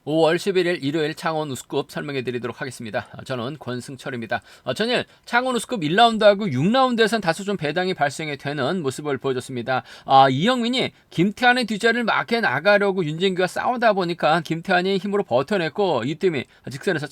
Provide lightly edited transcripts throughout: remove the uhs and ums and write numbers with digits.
5월 11일 일요일 창원 우스컵 설명해 드리도록 하겠습니다. 저는 권승철입니다. 전일 창원 우스컵 1라운드하고 6라운드에선 다소 좀 배당이 발생이 되는 모습을 보여줬습니다. 이영민이 김태환의 뒷자리를 막해 나가려고 윤진규가 싸우다 보니까 김태환이 힘으로 버텨냈고 이뜸이 직선에서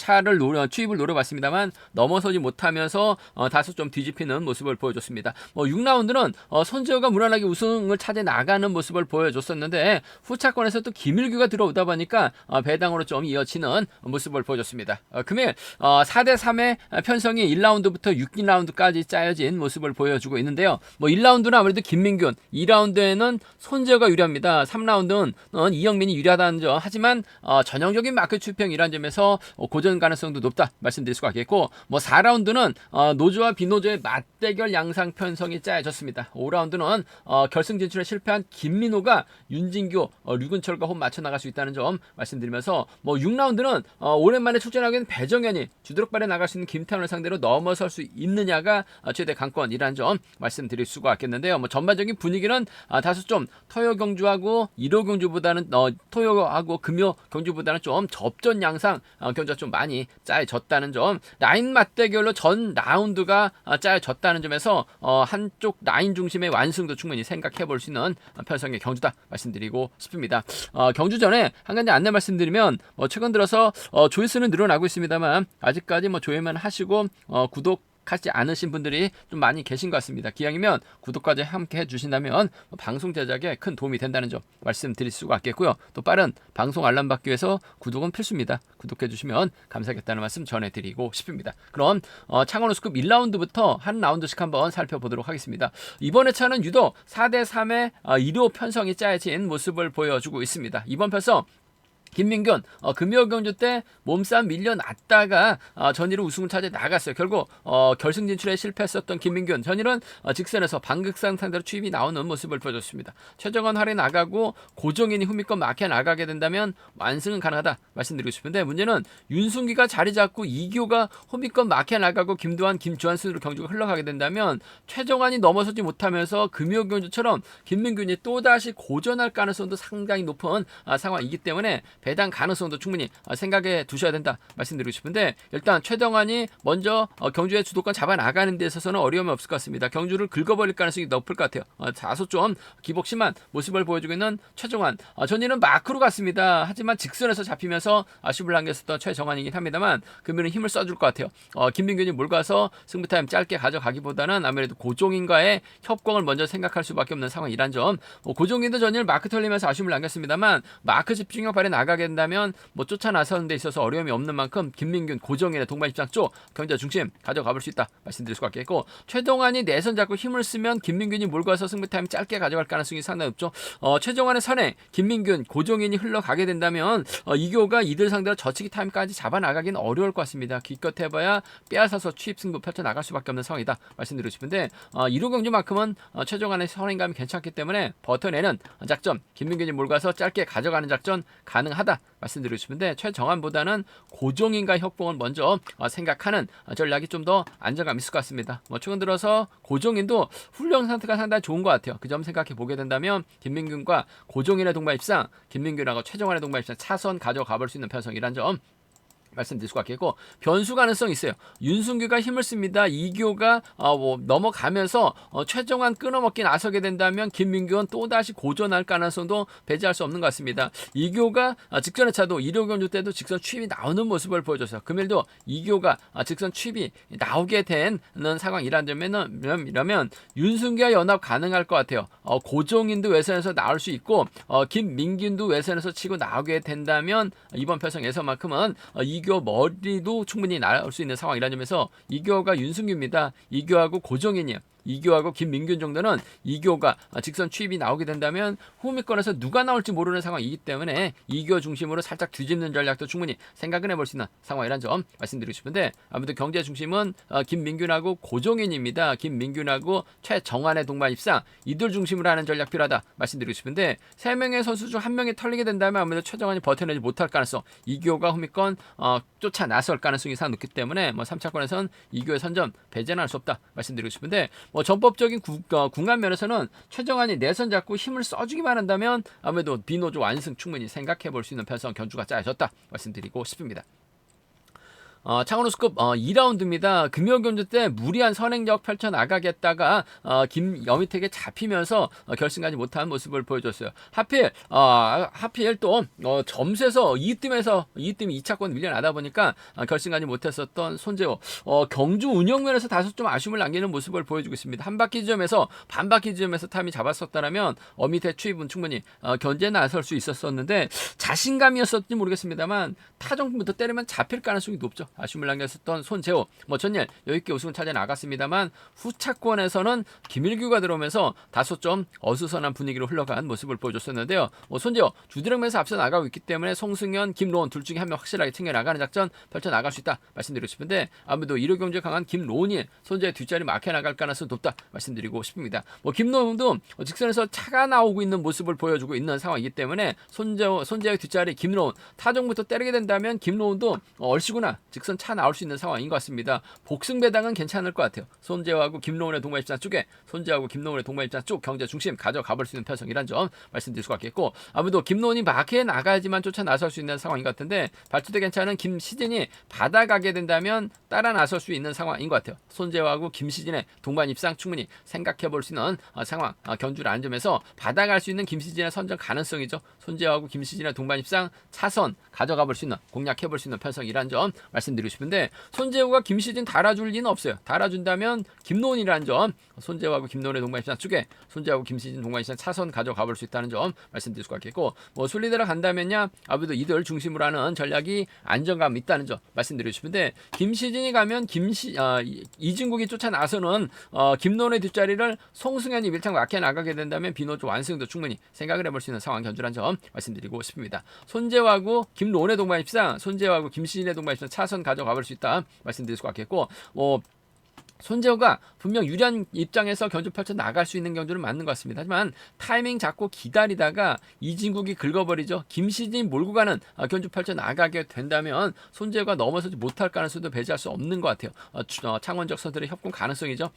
추입을 노려봤습니다만 넘어서지 못하면서 다소 좀 뒤집히는 모습을 보여줬습니다. 6라운드는 손재호가 무난하게 우승을 차지 나가는 모습을 보여줬었는데 후차권에서 또 김일규가 들어오다 보니까 배당으로 좀 이어지는 모습을 보여줬습니다. 금일 4대3의 편성이 1라운드부터 6라운드까지 짜여진 모습을 보여주고 있는데요. 1라운드는 아무래도 김민균, 2라운드에는 손재호가 유리합니다. 3라운드는 이영민이 유리하다는 점, 하지만 전형적인 마크 추평이라는 점에서 고전 가능성도 높다 말씀드릴 수가 있겠고 4라운드는 노조와 비노조의 맞대결 양상 편성이 짜여졌습니다. 5라운드는 결승 진출에 실패한 김민호가 윤진규, 류근철과 호흡 맞춰 나갈 수 있다는 점 말씀드리면서 6라운드는 오랜만에 출전하게 된 배정현이 주도력발에 나갈 수 있는 김태환을 상대로 넘어설 수 있느냐가 최대 관건이라는 점 말씀드릴 수가 있겠는데요. 전반적인 분위기는 다소 좀 토요 경주하고 1호 경주보다는 토요하고 금요 경주보다는 좀 접전 양상 경주가 좀 많이 짜여졌다는 점, 라인 맞대결로 전 라운드가 짜여졌다는 점에서 한쪽 라인 중심의 완승도 충분히 생각해 볼 수 있는 편성의 경주다 말씀드리고 싶습니다. 경주 전에 한 가지 안내 말씀드리면 최근 들어서 조회수는 늘어나고 있습니다만 아직까지 조회만 하시고 구독하지 않으신 분들이 좀 많이 계신 것 같습니다. 기왕이면 구독까지 함께 해주신다면 방송 제작에 큰 도움이 된다는 점 말씀드릴 수가 있겠고요. 또 빠른 방송 알람 받기 위해서 구독은 필수입니다. 구독해주시면 감사하겠다는 말씀 전해드리고 싶습니다. 그럼 창원 우스컵 1라운드부터 한 라운드씩 한번 살펴보도록 하겠습니다. 이번 회차는 유독 4대3의 1호 편성이 짜여진 모습을 보여주고 있습니다. 이번 편성 김민균 금요 경주 때 몸싸움 밀려났다가 전일은 우승을 차지 나갔어요. 결국 결승 진출에 실패했었던 김민균 전일은 직선에서 방극상 상대로 추입이 나오는 모습을 보여줬습니다. 최정원 할에 나가고 고종인이 후미권 막혀 나가게 된다면 완승은 가능하다 말씀드리고 싶은데, 문제는 윤순기가 자리 잡고 이교가 후미권 막혀 나가고 김도환, 김주환 순으로 경주가 흘러가게 된다면 최정환이 넘어서지 못하면서 금요 경주처럼 김민균이 또다시 고전할 가능성도 상당히 높은 상황이기 때문에 배당 가능성도 충분히 생각해 두셔야 된다 말씀드리고 싶은데, 일단 최정환이 먼저 경주의 주도권 잡아 나가는 데 있어서는 어려움이 없을 것 같습니다. 경주를 긁어버릴 가능성이 높을 것 같아요. 다소 좀 기복심한 모습을 보여주고 있는 최정환, 전일은 마크로 갔습니다. 하지만 직선에서 잡히면서 아쉬움을 남겼었던 최정환이긴 합니다만 금일은 힘을 써줄 것 같아요. 김민균이 몰가서 승부타임 짧게 가져가기보다는 아무래도 고종인과의 협공을 먼저 생각할 수밖에 없는 상황이란 점, 고종인도 전일 마크 털리면서 아쉬움을 남겼습니다만 마크 집중력 발휘 나가게 된다면 쫓아 나서는 데 있어서 어려움이 없는 만큼 김민균, 고정인의 동반 입장 쪽 경자 중심 가져가 볼 수 있다 말씀드릴 수가 있겠고, 최동환이 내선 잡고 힘을 쓰면 김민균이 몰고 와서 승부 타임 짧게 가져갈 가능성이 상당히 높죠. 최정환의 선에 김민균, 고종인이 흘러가게 된다면 이교가 이들 상대로 저치기 타임까지 잡아 나가기는 어려울 것 같습니다. 기껏 해봐야 빼앗아서 취입 승부 펼쳐 나갈 수밖에 없는 상황이다 말씀드리고 싶은데, 1호 경주만큼은 최정환의 선행감이 괜찮기 때문에 버텨내는 작전, 김민균이 몰고 와서 짧게 가져가는 작전 가능하다 말씀드리고 싶은데, 최정환보다는 고종인과 협공을 먼저 생각하는 전략이 좀 더 안정감 있을 것 같습니다. 최근 들어서 고종인도 훈련 상태가 상당히 좋은 것 같아요. 그 점 생각해 보게 된다면 김민균과 고종인의 동반 입상, 김민균하고 최정환의 동반 입상 차선 가져가 볼 수 있는 편성이란 점 말씀드릴 수가 있겠고, 변수 가능성이 있어요. 윤순규가 힘을 씁니다. 이교가 넘어가면서 최정환 끊어먹기 나서게 된다면 김민규는 또다시 고전할 가능성도 배제할 수 없는 것 같습니다. 이교가 직전의 차도 1호 경주 때도 직선 추입이 나오는 모습을 보여줬어요. 금일도 이교가 직선 추입이 나오게 되는 상황이라는 점에는 이러면 윤순규와 연합 가능할 것 같아요. 고종인도 외선에서 나올 수 있고 김민균도 외선에서 치고 나오게 된다면 이번 편성에서만큼은 이교 머리도 충분히 나올 수 있는 상황이라는 점에서 이교가 윤승규입니다. 이교하고 고정인이요. 이교하고 김민균 정도는 이교가 직선 추입이 나오게 된다면 후미권에서 누가 나올지 모르는 상황이기 때문에 이교 중심으로 살짝 뒤집는 전략도 충분히 생각은 해볼 수 있는 상황이라는 점 말씀드리고 싶은데, 아무튼 경제 중심은 김민균하고 고종인입니다. 김민균하고 최정환의 동반 입상, 이들 중심으로 하는 전략 필요하다 말씀드리고 싶은데, 3명의 선수 중 1명이 털리게 된다면 아무래도 최정환이 버텨내지 못할 가능성, 이교가 후미권 쫓아 나설 가능성이 상당히 높기 때문에 3차권에선 이교의 선점 배제는 할 수 없다 말씀드리고 싶은데, 뭐 전법적인 궁합 면에서는 최정환이 내선 잡고 힘을 써주기만 한다면 아무래도 비노조 완승 충분히 생각해 볼 수 있는 편성 견주가 짜여졌다 말씀드리고 싶습니다. 창원 우스컵 2라운드입니다. 금요 경주 때 무리한 선행력 펼쳐나가겠다가 김여미택에 잡히면서 결승하지 못한 모습을 보여줬어요. 하필 또 점수에서 2뜸에서 2뜸이 2차권 밀려나다 보니까 결승하지 못했었던 손재호 경주 운영면에서 다소 좀 아쉬움을 남기는 모습을 보여주고 있습니다. 한 바퀴 지점에서 반 바퀴 지점에서 타임이 잡았었다면 어미태 추입은 충분히 견제에 나설 수 있었었는데 자신감이었을지 모르겠습니다만 타정부터 때리면 잡힐 가능성이 높죠. 아쉬움을 남겼었던 손재호 전일 여유있게 우승을 찾아 나갔습니다만 후차권에서는 김일규가 들어오면서 다소 좀 어수선한 분위기로 흘러간 모습을 보여줬었는데요. 손재호 주드래곤에서 앞서 나가고 있기 때문에 송승현, 김로운 둘 중에 한 명 확실하게 챙겨나가는 작전 펼쳐나갈 수 있다 말씀드리고 싶은데 아무래도 1호 경주에 강한 김로운이 손재호의 뒷자리 막혀나갈 가능성이 높다 말씀드리고 싶습니다. 김로운도 직선에서 차가 나오고 있는 모습을 보여주고 있는 상황이기 때문에 손재호의 뒷자리 김로운 타정부터 때리게 된다면 김로운도 얼씨구나 직선 차 나올 수 있는 상황인 것 같습니다. 복승 배당은 괜찮을 것 같아요. 손재호하고 김로운의 동반 입장 쪽에 손재호하고 김로운의 동반 입장 쪽 경제 중심 가져가 볼 수 있는 편성이란 점 말씀드릴 수가 있겠고 아무래도 김로운이 마크에 나가야지만 쫓아 나설 수 있는 상황인 것 같은데 발주대 괜찮은 김시진이 받아가게 된다면 따라 나설 수 있는 상황인 것 같아요. 손재호하고 김시진의 동반 입상 충분히 생각해 볼 수 있는 상황 견주를 안 점에서 받아갈 수 있는 김시진의 선정 가능성이죠. 손재호하고 김시진의 동반 입상 차선 가져가 볼 수 있는 공략해 볼 수 있는 편성이란 점 말씀드리고 싶은데 손재호가 김시진 달아줄 리는 없어요. 달아준다면 김노은이라는 점 손재호하고 김노은의 동반 입상 쪽에 손재호하고 김시진 동반 입상 차선 가져가 볼 수 있다는 점 말씀드릴 수가 있겠고 순리대로 간다면야 아무래도 이들 중심으로 하는 전략이 안정감 있다는 점 말씀드리고 싶은데 김시진이 가면 이진국이 쫓아 나서는 김노은의 뒷자리를 송승현이 밀착 막혀 나가게 된다면 비노조 완승도 충분히 생각을 해볼 수 있는 상황 견주란 점 말씀드리고 싶습니다. 손재호하고 김노은의 동반 입상 손재호하고 김시진의 동반 입상 차선 가져가 볼 수 있다 말씀드릴 수가 있겠고 손재호가 분명 유리한 입장에서 견주 펼쳐 나갈 수 있는 경주는 맞는 것 같습니다. 하지만 타이밍 잡고 기다리다가 이진국이 긁어버리죠. 김시진 몰고 가는 견주 펼쳐 나가게 된다면 손재호가 넘어서지 못할 가능성도 배제할 수 없는 것 같아요. 창원적 선들의 협공 가능성이죠.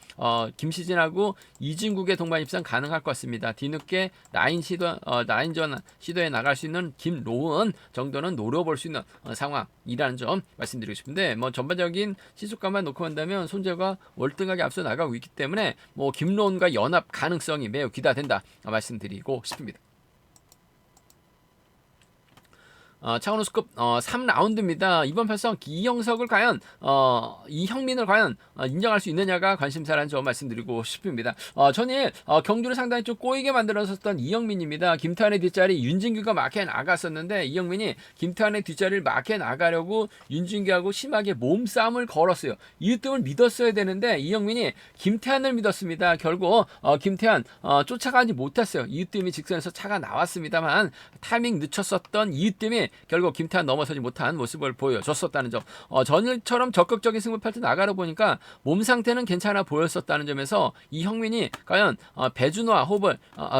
김시진하고 이진국의 동반 입상 가능할 것 같습니다. 뒤늦게 라인전 시도에 나갈 수 있는 김로운 정도는 노려볼 수 있는 상황이라는 점 말씀드리고 싶은데 전반적인 시속감만 놓고 본다면 손재호가 월등하게 앞서 나가고 있기 때문에 김로운과 연합 가능성이 매우 기대된다 말씀드리고 싶습니다. 창원 우스컵 3라운드입니다. 이번 편성 이형석을 과연 이형민을 과연 인정할 수 있느냐가 관심사라는 점 말씀드리고 싶습니다. 전일 경주를 상당히 좀 꼬이게 만들었었던 이형민입니다. 김태환의 뒷자리 윤진규가 막혀 나갔었는데 이형민이 김태환의 뒷자리를 막혀 나가려고 윤진규하고 심하게 몸싸움을 걸었어요. 이뜸을 믿었어야 되는데 이형민이 김태환을 믿었습니다. 결국 김태환 쫓아가지 못했어요. 이뜸이 직선에서 차가 나왔습니다만 타이밍 늦췄었던 이뜸이 결국 김태환 넘어서지 못한 모습을 보여줬었다는 점. 전일처럼 적극적인 승부 펼쳐 나가려 보니까 몸 상태는 괜찮아 보였었다는 점에서 이형민이 과연 배준호와 호흡을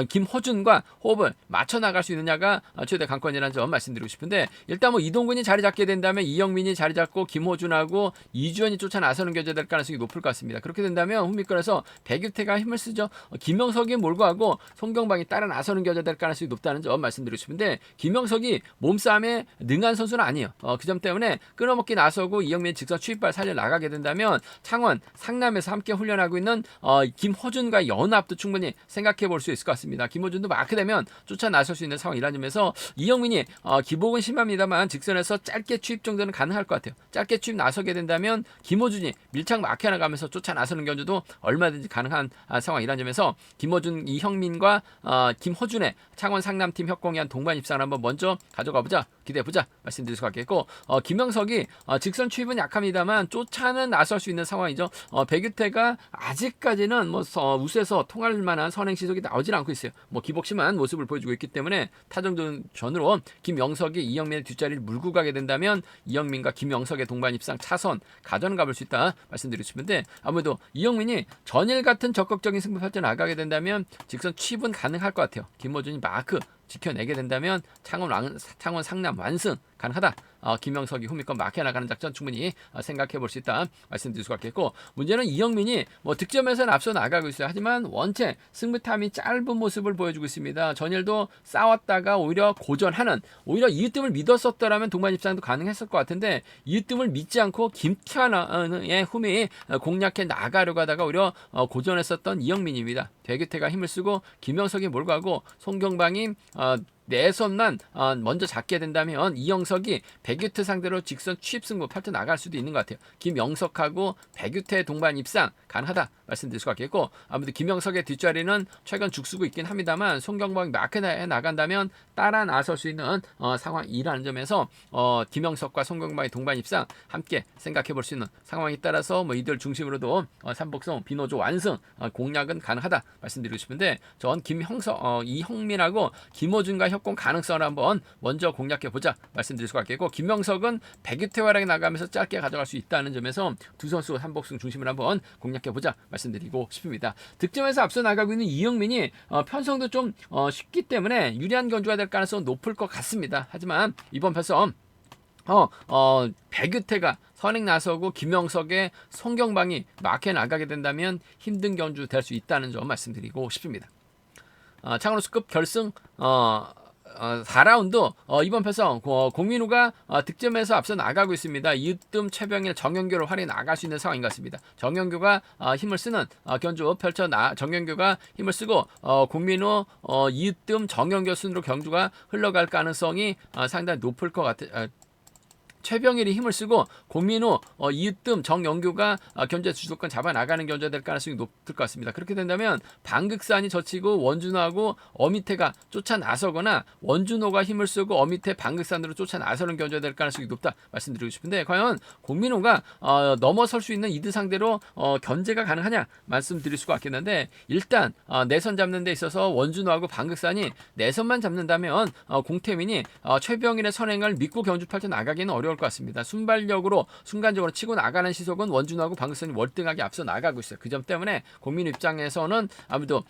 김호준과 호흡을 맞춰 나갈 수 있느냐가 최대 관건이라는 점 말씀드리고 싶은데 일단 이동근이 자리 잡게 된다면 이형민이 자리 잡고 김호준하고 이주연이 쫓아 나서는 견제될 가능성이 높을 것 같습니다. 그렇게 된다면 훈미권에서 백유태가 힘을 쓰죠. 김영석이 몰고 가고 송경방이 따라 나서는 견제될 가능성이 높다는 점 말씀드리고 싶은데 김영석이 몸싸움에 능한 선수는 아니에요. 그 점 때문에 끊어먹기 나서고 이영민의 직선 추입발 살려 나가게 된다면 창원, 상남에서 함께 훈련하고 있는 김호준과 연합도 충분히 생각해 볼 수 있을 것 같습니다. 김호준도 마크되면 쫓아 나설 수 있는 상황이라는 점에서 이영민이 기복은 심합니다만 직선에서 짧게 추입 정도는 가능할 것 같아요. 짧게 추입 나서게 된다면 김호준이 밀착 막혀 나가면서 쫓아 나서는 견주도 얼마든지 가능한 상황이라는 점에서 김호준, 이형민과 김호준의 창원 상남팀 협공에 한 동반 입상을 한번 먼저 가져가 보자. 기대해보자 말씀드릴 수가 있겠고 김영석이 직선 추입은 약합니다만 쫓아는 나설 수 있는 상황이죠. 백유태가 아직까지는 우수에서 통할 만한 선행 시속이 나오질 않고 있어요. 기복심한 모습을 보여주고 있기 때문에 타정전으로 김영석이 이영민의 뒷자리를 물고 가게 된다면 이영민과 김영석의 동반 입상 차선 가져는 가볼 수 있다 말씀드리고 싶은데 아무래도 이영민이 전일 같은 적극적인 승부 펼쳐 나가게 된다면 직선 추입은 가능할 것 같아요. 김호준이 마크 지켜내게 된다면 창원 상남 완승 가능하다. 김영석이 후미권 막혀 나가는 작전 충분히 생각해 볼 수 있다 말씀드릴 수가 있겠고, 문제는 이영민이 뭐 득점에서는 앞서 나가고 있어요. 하지만 원체 승부탐이 짧은 모습을 보여주고 있습니다. 전일도 싸웠다가 오히려 고전하는, 오히려 이읒뜸을 믿었었더라면 동반 입상도 가능했을 것 같은데 이읒뜸을 믿지 않고 김태환의 후미 공략해 나가려고 하다가 오히려 고전했었던 이영민입니다. 대규태가 힘을 쓰고 김영석이 몰고 가고 송경방이 내선만 먼저 잡게 된다면 이영석이 백유태 상대로 직선 취입 승부 팔트 나갈 수도 있는 것 같아요. 김영석하고 백유태 동반 입상 가능하다 말씀드릴 수가 있겠고, 아무래도 김영석의 뒷자리는 최근 죽쓰고 있긴 합니다만 송경방이 마크에 나간다면 따라 나설 수 있는 상황이라는 점에서 김영석과 송경방의 동반 입상 함께 생각해 볼 수 있는 상황에 따라서 뭐 이들 중심으로도 삼복성 비노조 완승 공략은 가능하다 말씀드리고 싶은데, 전 이형민하고 김호준과 협공 가능성을 한번 먼저 공략해 보자 말씀드릴 수가 있겠고, 김영석은 백유태와랑 나가면서 짧게 가져갈 수 있다는 점에서 두 선수 삼복승 중심을 한번 공략해 보자 말씀드리고 싶습니다. 득점에서 앞서 나가고 있는 이영민이 편성도 좀 쉽기 때문에 유리한 견주가 될 가능성은 높을 것 같습니다. 하지만 이번 편성 백유태가 선행 나서고 김영석의 송경방이 막혀 나가게 된다면 힘든 견주 될 수 있다는 점 말씀드리고 싶습니다. 창원우스급 결승 4라운드 이번 편성 공민우가 득점에서 앞서 나가고 있습니다. 이읒뜸 최병일 정영규를 활용해 나갈 수 있는 상황인 것 같습니다. 정영규가 힘을 쓰는 견주 정영규가 힘을 쓰고 공민우 이읒뜸 정영규 순으로 경주가 흘러갈 가능성이 상당히 높을 것 같아요. 최병일이 힘을 쓰고 공민우, 이읒뜸, 정영규가 견제 주도권 잡아 나가는 견제가 될 가능성이 높을 것 같습니다. 그렇게 된다면 방극산이 젖히고 원준호하고 어미태가 쫓아 나서거나 원준호가 힘을 쓰고 어미태 방극산으로 쫓아 나서는 견제가 될 가능성이 높다 말씀드리고 싶은데, 과연 공민우가 넘어설 수 있는 이들 상대로 견제가 가능하냐 말씀드릴 수가 있겠는데, 일단 내선 잡는 데 있어서 원준호하고 방극산이 내선만 잡는다면 공태민이 최병일의 선행을 믿고 견주팔 때 나가기는 어려울 것 같습니다. 순발력으로 순간적으로 치고 나가는 시속은 원준호하고 방극산이 월등하게 앞서 나가고 있어요. 그 점 때문에 국민 입장에서는 아무래도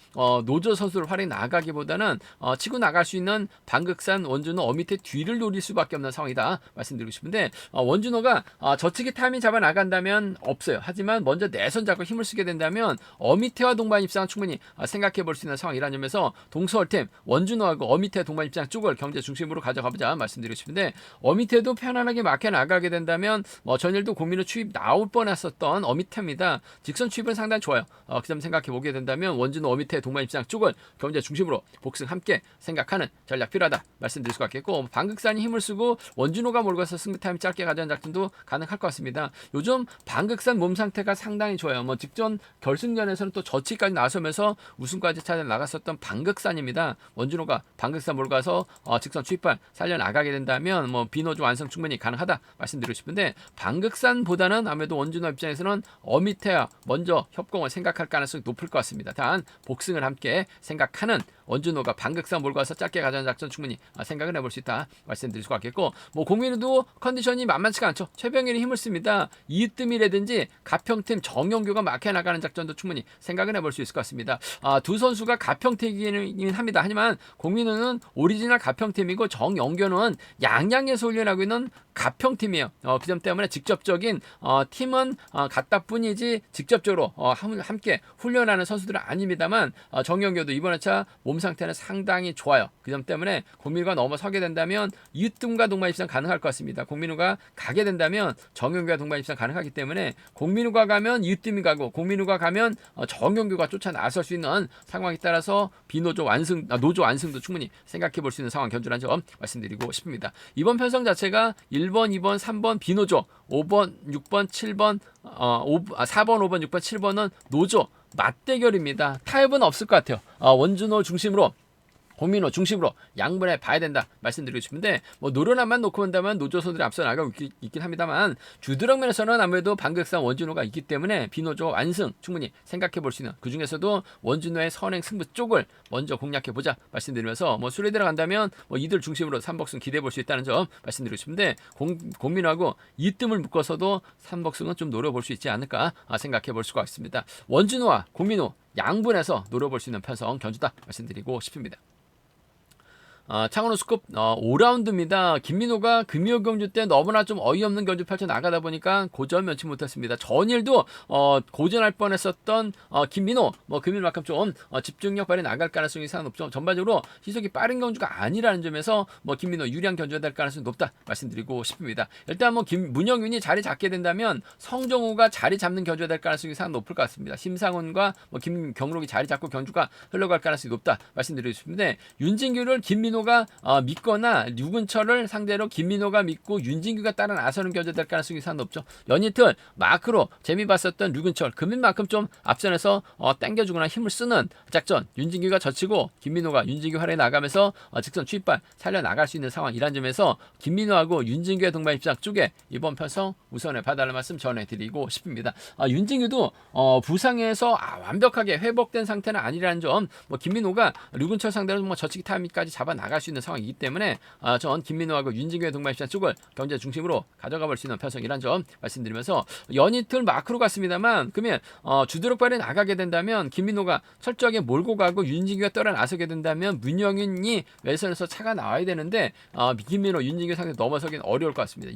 노조 선수를 활용해 나가기보다는 치고 나갈 수 있는 방극산, 원준호, 어미태 뒤를 노릴 수밖에 없는 상황이다 말씀드리고 싶은데, 원준호가 저측에 타이밍 잡아 나간다면 없어요. 하지만 먼저 내선 잡고 힘을 쓰게 된다면 어미태와 동반 입상은 충분히 생각해 볼 수 있는 상황이라는 점에서 동서울팀 원준호하고 어미태 동반 입상 쪽을 경제 중심으로 가져가보자 말씀드리고 싶은데, 어미태도 편안하게 막혀 나가게 된다면 전일도 공민우 추입 나올 뻔했었던 어미태입니다. 직선 추입은 상당히 좋아요. 그 점 생각해 보게 된다면 원준호, 어미태 동반 입상 쪽을 경제 중심으로 복승 함께 생각하는 전략 필요하다 말씀드릴 수가 있겠고, 방극산이 힘을 쓰고 원준호가 몰고 가서 승부 타임 짧게 가져가는 작전도 가능할 것 같습니다. 요즘 방극산 몸 상태가 상당히 좋아요. 직전 결승전에서는 또 저치까지 나서면서 우승까지 찾아 나갔었던 방극산입니다. 원준호가 방극산 몰고 가서 직선 추입발 살려 나가게 된다면 비노조 완성 충분히 가능하다 말씀드리고 싶은데, 방극산보다는 아무래도 원준호 입장에서는 어미태와 먼저 협공을 생각할 가능성이 높을 것 같습니다. 단 복승을 함께 생각하는 원준호가 방극산 몰고 와서 짧게 가져가는 작전 충분히 생각을 해볼 수 있다 말씀드릴 수가 있겠고, 공민우도 컨디션이 만만치가 않죠. 최병일이 힘을 씁니다. 이읒뜸이라든지 가평팀 정영규가 막혀 나가는 작전도 충분히 생각을 해볼 수 있을 것 같습니다. 두 선수가 가평팀이긴 합니다. 하지만 공민우는 오리지널 가평팀이고 정영규는 양양에서 훈련하고 있는 가평팀이에요. 그 점 때문에 직접적인 팀은 같다 뿐이지 직접적으로 함께 훈련하는 선수들은 아닙니다만, 정영규도 이번 회차 몸 상태는 상당히 좋아요. 그 점 때문에 공민우가 넘어서게 된다면 이읒뜸과 동반 입상 가능할 것 같습니다. 공민우가 가게 된다면 정영규가 동반 입상 가능하기 때문에 공민우가 가면 이읒뜸이 가고 공민우가 가면 정영규가 쫓아 나설 수 있는 상황에 따라서 비노조 완승, 노조 완승도 충분히 생각해 볼 수 있는 상황 견주라는 점 말씀드리고 싶습니다. 이번 편성 자체가 1번, 2번, 3번 비노조, 5번, 6번, 7번, 4번, 5번, 6번, 7번은 노조 맞대결입니다. 타협은 없을 것 같아요. 원준호 중심으로 공민호 중심으로 양분해 봐야 된다 말씀드리고 싶은데, 노련함만 놓고 본다면 노조 선수들이 앞서 나가고 있긴 합니다만, 주드럭 면에서는 아무래도 방극산 원준호가 있기 때문에 비노조 완승 충분히 생각해 볼 수 있는, 그 중에서도 원준호의 선행 승부 쪽을 먼저 공략해 보자 말씀드리면서, 술에 들어간다면 이들 중심으로 삼복승 기대해 볼 수 있다는 점 말씀드리고 싶은데, 공민호하고 이뜸을 묶어서도 삼복승은 좀 노려볼 수 있지 않을까 생각해 볼 수가 있습니다. 원준호와 공민호 양분해서 노려볼 수 있는 편성 견주다 말씀드리고 싶습니다. 창원 우스컵 5라운드입니다. 김민호가 금요 경주 때 너무나 좀 어이없는 경주 펼쳐 나가다 보니까 고전 면치 못했습니다. 전일도 고전할 뻔했었던 김민호 금일만큼 좀 집중력 발휘 나갈 가능성이 상당히 높죠. 전반적으로 시속이 빠른 경주가 아니라는 점에서 김민호 유리한 경주가 될 가능성이 높다 말씀드리고 싶습니다. 일단 문영윤이 자리 잡게 된다면 성정우가 자리 잡는 경주가 될 가능성이 상당히 높을 것 같습니다. 심상훈과 김경록이 자리 잡고 경주가 흘러갈 가능성이 높다 말씀드리고 싶은데 윤진규를 김민호가 믿거나 류근철을 상대로 김민호가 믿고 윤진규가 따라 나서는 경주 될 가능성이 상당히 높죠. 연이틀 마크로 재미 봤었던 류근철 금일만큼 좀 앞선에서 당겨주거나 힘을 쓰는 작전 윤진규가 젖히고 김민호가 윤진규 활에 나가면서 직선 추입발 살려나갈 수 있는 상황이란 점에서 김민호하고 윤진규의 동반 입장 쪽에 이번 편성 우선에 봐달라는 말씀 전해드리고 싶습니다. 윤진규도 부상에서 완벽하게 회복된 상태는 아니라는 점 김민호가 류근철 상대로 저치기 타이밍까지 잡아 나갈 수 있는 상황이기 때문에 전 김민호하고 윤진규의 동반 입장 쪽을 경제 중심으로 가져가 볼 수 있는 편성이란 점 말씀드리면서 연이틀 마크로 갔습니다만 그러면 주드럭발에 나가게 된다면 김민호가 철저하게 몰고 가고 윤진규가 떨어 나서게 된다면 문영윤이 외선에서 차가 나와야 되는데 김민호 윤진규 상대 넘어서긴 어려울 것 같습니다.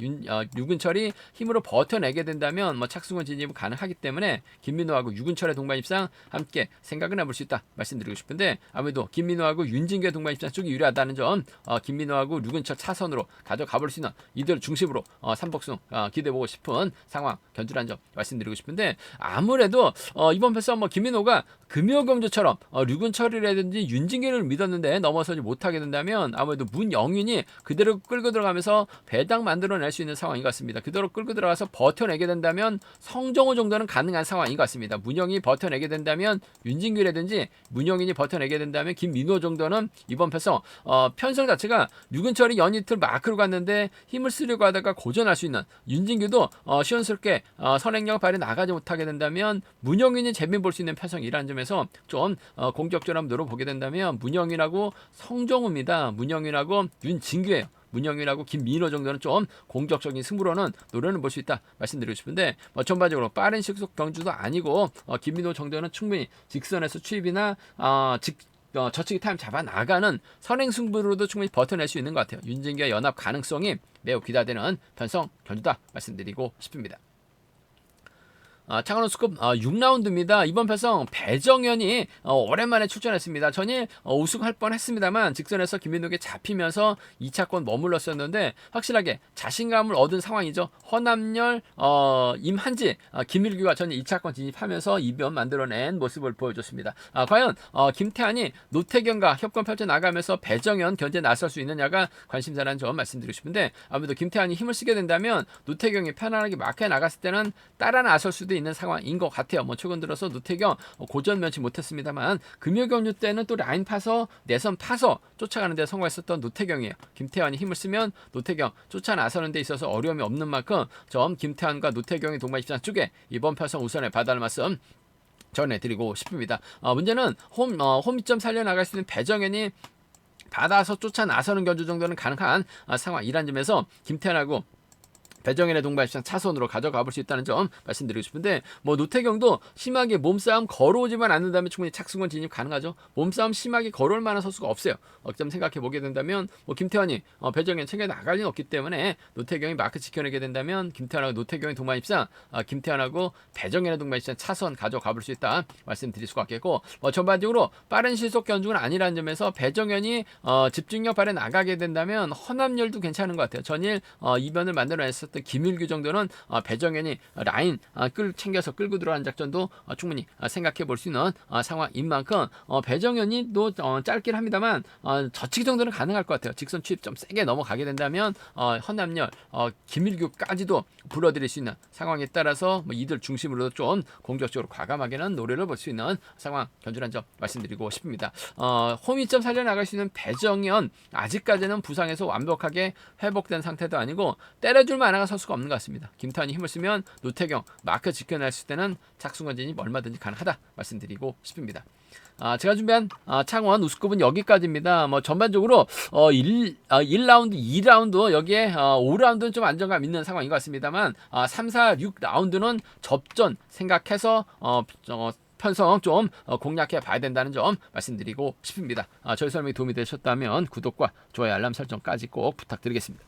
류근철이 힘으로 버텨내게 된다면 착승원 진입은 가능하기 때문에 김민호하고 류근철의 동반 입상 함께 생각은 해볼 수 있다 말씀드리고 싶은데 아무래도 김민호하고 윤진규의 동반 입상 쪽이 유리하다는 점 김민호하고 류근철 차선으로 가져가 볼 수 있는 이들 중심으로 삼복승 기대해보고 싶은 상황 견주란 점 말씀드리고 싶은데 아무래도 이번 편성 김민호가 금요경주처럼 류근철이라든지 윤진규를 믿었는데 넘어서지 못하게 된다면 아무래도 문영윤이 그대로 끌고 들어가면서 배당 만들어낼 수 있는 상황인 것 같습니다. 그대로 끌고 들어가서 버텨내게 된다면 성정호 정도는 가능한 상황인 것 같습니다. 문영이 버텨내게 된다면 윤진규라든지 문영윤이 버텨내게 된다면 김민호 정도는 이번 편성 편성 자체가 류근철이 연이틀 마크로 갔는데 힘을 쓰려고 하다가 고전할 수 있는 윤진규도 시원스럽게 선행력을 발휘 나가지 못하게 된다면 문영윤이 재미 볼 수 있는 편성이라는 점에서 좀 공격적으로 한번 노려보게 된다면 문영윤하고 성정우입니다. 문영윤하고 윤진규예요. 문영윤하고 김민호 정도는 좀 공격적인 승부로는 노려는 볼 수 있다 말씀드리고 싶은데 전반적으로 빠른 시속 경주도 아니고 김민호 정도는 충분히 직선에서 추입이나 저치기 타임 잡아 나가는 선행 승부로도 충분히 버텨낼 수 있는 것 같아요. 윤진규와 연합 가능성이 매우 기대되는 편성 견주다 말씀드리고 싶습니다. 창원 우스컵 6라운드입니다. 이번 편성 배정현이 오랜만에 출전했습니다. 전일 우승할 뻔했습니다만 직선에서 김민욱에 잡히면서 2차권 머물렀었는데 확실하게 자신감을 얻은 상황이죠. 허남열, 임한지, 김일규가 전일 2차권 진입하면서 이변 만들어낸 모습을 보여줬습니다. 과연 김태환이 노태경과 협권 펼쳐 나가면서 배정현 견제 나설 수 있느냐가 관심사라는 점 말씀드리고 싶은데 아무래도 김태환이 힘을 쓰게 된다면 노태경이 편안하게 마크에 나갔을 때는 따라 나설 수도 있는 상황인 것 같아요. 최근 들어서 노태경 고전 면치 못했습니다만 금요경주 때는 또 라인 파서 내선 파서 쫓아가는 데 성공했었던 노태경이에요. 김태환이 힘을 쓰면 노태경 쫓아 나서는 데 있어서 어려움이 없는 만큼 김태환과 노태경의 동반 입장 쪽에 이번 편성 우선에 봐달라는 말씀 전해드리고 싶습니다. 문제는 홈이점 살려나갈 수 있는 배정현이 받아서 쫓아 나서는 견주 정도는 가능한 상황이란 점에서 김태환하고 배정현의 동반 입장 차선으로 가져가 볼 수 있다는 점 말씀드리고 싶은데 노태경도 심하게 몸싸움 걸어오지만 않는다면 충분히 착승원 진입 가능하죠. 몸싸움 심하게 걸어올 만한 선수가 없어요. 좀 생각해 보게 된다면 김태환이 배정현 챙겨 나갈 리는 없기 때문에 노태경이 마크 지켜내게 된다면 김태환하고 노태경의 동반 입장 김태환하고 배정현의 동반 입장 차선 가져가 볼 수 있다 말씀드릴 수가 있겠고 전반적으로 빠른 시속 견주는 아니라는 점에서 배정현이 집중력 발휘 나가게 된다면 허남열도 괜찮은 것 같아요. 전일 이변을 만들어냈었던 김일규 정도는 배정현이 라인 챙겨서 끌고 들어가는 작전도 충분히 생각해 볼 수 있는 상황인 만큼 배정현이 또 짧긴 합니다만 저치기 정도는 가능할 것 같아요. 직선 추입 좀 세게 넘어가게 된다면 허남열, 김일규까지도 불러들일 수 있는 상황에 따라서 이들 중심으로 좀 공격적으로 과감하게는 노래를 볼 수 있는 상황 견주란 점 말씀드리고 싶습니다. 홈이점 살려나갈 수 있는 배정현 아직까지는 부상에서 완벽하게 회복된 상태도 아니고 때려줄 만한 선수가 없는 것 같습니다. 김태환이 힘을 쓰면 노태경 마크 지켜낼 때는 착승원 진입 얼마든지 가능하다 말씀드리고 싶습니다. 제가 준비한 창원 우스컵은 여기까지입니다. 전반적으로 1라운드, 2라운드 여기에 5라운드는 좀 안정감 있는 상황인 것 같습니다만 3, 4, 6라운드는 접전 생각해서 편성 좀 공략해 봐야 된다는 점 말씀드리고 싶습니다. 저희 설명이 도움이 되셨다면 구독과 좋아요 알람 설정까지 꼭 부탁드리겠습니다.